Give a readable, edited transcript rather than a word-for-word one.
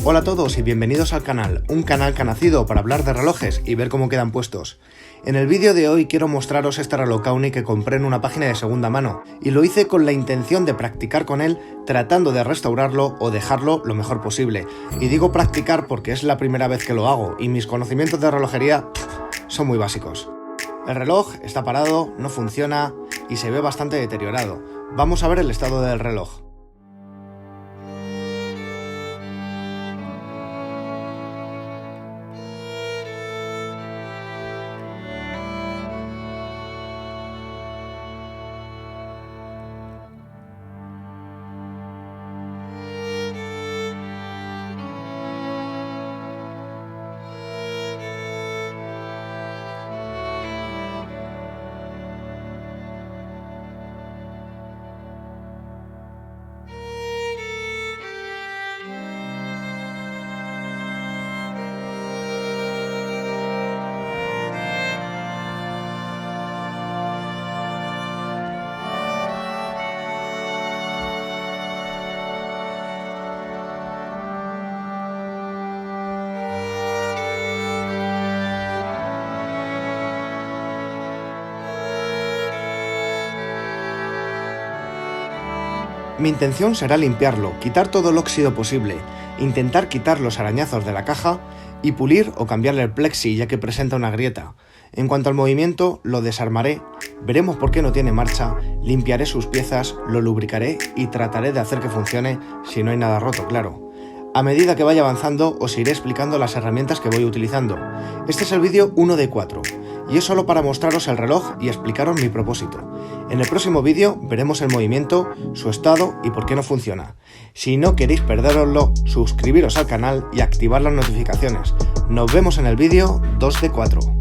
Hola a todos y bienvenidos al canal, un canal que ha nacido para hablar de relojes y ver cómo quedan puestos. En el vídeo de hoy quiero mostraros este reloj Kawni que compré en una página de segunda mano, y lo hice con la intención de practicar con él, tratando de restaurarlo o dejarlo lo mejor posible. Y digo practicar porque es la primera vez que lo hago y mis conocimientos de relojería son muy básicos. El reloj está parado, no funciona y se ve bastante deteriorado. Vamos a ver el estado del reloj. Mi intención será limpiarlo, quitar todo el óxido posible, intentar quitar los arañazos de la caja y pulir o cambiarle el plexi ya que presenta una grieta. En cuanto al movimiento, lo desarmaré, veremos por qué no tiene marcha, limpiaré sus piezas, lo lubricaré y trataré de hacer que funcione si no hay nada roto, claro. A medida que vaya avanzando os iré explicando las herramientas que voy utilizando. Este es el vídeo 1 de 4 y es solo para mostraros el reloj y explicaros mi propósito. En el próximo vídeo veremos el movimiento, su estado y por qué no funciona. Si no queréis perderoslo, suscribiros al canal y activar las notificaciones. Nos vemos en el vídeo 2 de 4.